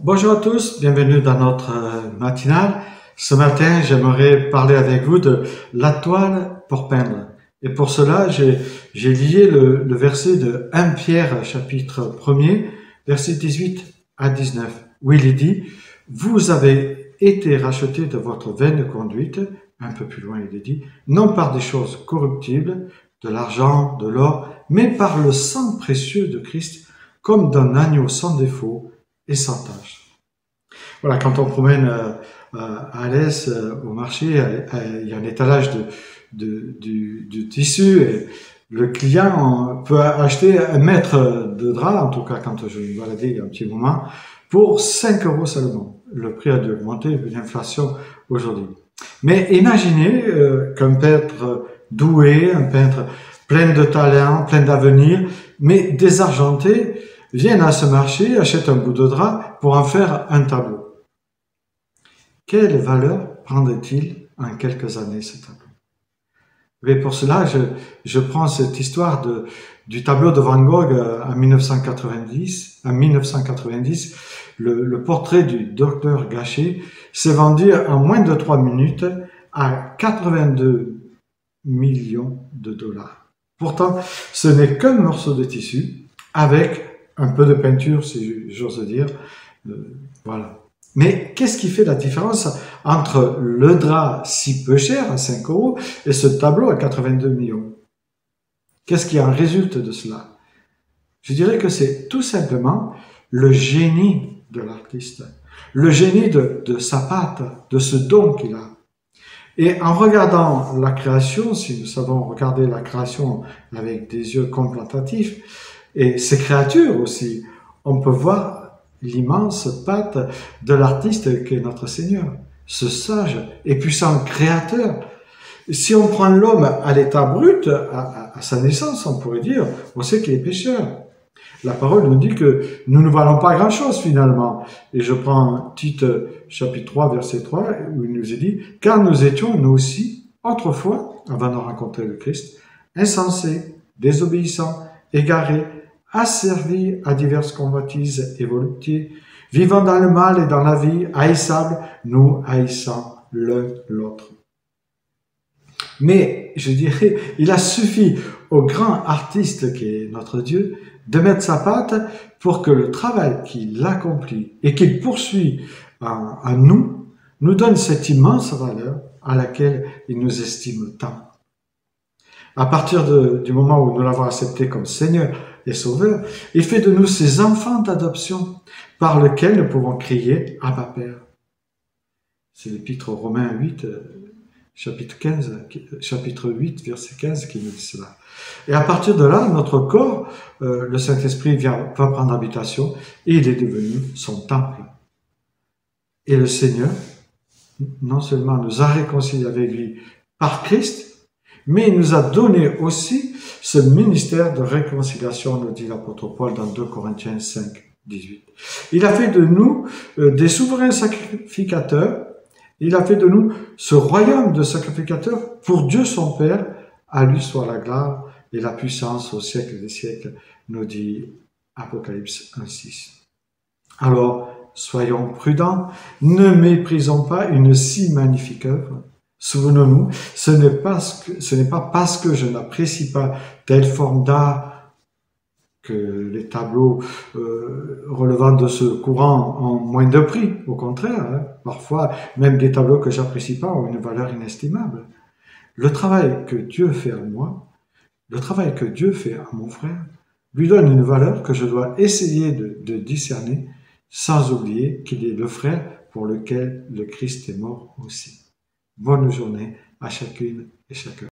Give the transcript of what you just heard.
Bonjour à tous, bienvenue dans notre matinale. Ce matin, j'aimerais parler avec vous de la toile pour peindre. Et pour cela, j'ai lié le verset de 1 Pierre, chapitre 1er, verset 18 à 19, où il est dit « Vous avez été rachetés de votre vaine conduite », un peu plus loin il est dit « non par des choses corruptibles, de l'argent, de l'or, mais par le sang précieux de Christ, comme d'un agneau sans défaut et sans tache. » Voilà, quand on promène à Alès, au marché, il y a un étalage du tissu et le client peut acheter 1 mètre de drap, en tout cas quand je me baladais il y a un petit moment, pour 5 € seulement. Le prix a dû augmenter avec l'inflation aujourd'hui. Mais imaginez qu'un peintre doué, un peintre plein de talent, plein d'avenir, mais désargenté, vienne à ce marché, achète un bout de drap pour en faire un tableau. Quelle valeur prendrait-il en quelques années ce tableau? Mais pour cela, je prends cette histoire du tableau de Van Gogh en 1990. En 1990, le portrait du docteur Gachet s'est vendu en moins de 3 minutes à 82 millions de dollars. Pourtant, ce n'est qu'un morceau de tissu avec un peu de peinture, si j'ose dire. Voilà. Mais qu'est-ce qui fait la différence entre le drap si peu cher, à 5 € et ce tableau à 82 millions? Qu'est-ce qui en résulte de cela? Je dirais que c'est tout simplement le génie de l'artiste, le génie de sa patte, de ce don qu'il a. Et en regardant la création, si nous savons regarder la création avec des yeux contemplatifs, et ses créatures aussi, on peut voir l'immense patte de l'artiste qui est notre Seigneur, ce sage et puissant créateur. Si on prend l'homme à l'état brut, à sa naissance, on pourrait dire, on sait qu'il est pécheur. La parole nous dit que nous ne valons pas grand-chose finalement. Et je prends Tite chapitre 3, verset 3, où il nous est dit « Car nous étions, nous aussi, autrefois, avant de rencontrer le Christ, insensés, désobéissants, égarés, asservis à diverses convoitises et voluptés, vivant dans le mal et dans la vie, haïssables, nous haïssant l'un l'autre. » Mais, je dirais, il a suffi au grand artiste qui est notre Dieu de mettre sa patte pour que le travail qu'il accomplit et qu'il poursuit en nous, nous donne cette immense valeur à laquelle il nous estime tant. À partir du moment où nous l'avons accepté comme Seigneur et Sauveur, il fait de nous ses enfants d'adoption par lesquels nous pouvons crier « Abba Père ». C'est l'épître aux Romains 8, chapitre 8, verset 15 qui nous dit cela. Et à partir de là, notre corps, le Saint-Esprit va prendre habitation et il est devenu son temple. Et le Seigneur, non seulement nous a réconciliés avec lui par Christ, mais il nous a donné aussi ce ministère de réconciliation, nous dit l'apôtre Paul dans 2 Corinthiens 5, 18. Il a fait de nous des souverains sacrificateurs. Il a fait de nous ce royaume de sacrificateurs pour Dieu son Père. À lui soit la gloire et la puissance au siècle des siècles, nous dit Apocalypse 1,6. Alors, soyons prudents, ne méprisons pas une si magnifique œuvre. Souvenons-nous, ce n'est pas parce que je n'apprécie pas telle forme d'art que les tableaux relevant de ce courant ont moins de prix. Au contraire, parfois, même des tableaux que j'apprécie pas ont une valeur inestimable. Le travail que Dieu fait à moi, le travail que Dieu fait à mon frère, lui donne une valeur que je dois essayer de discerner, sans oublier qu'il est le frère pour lequel le Christ est mort aussi. Bonne journée à chacune et chacun.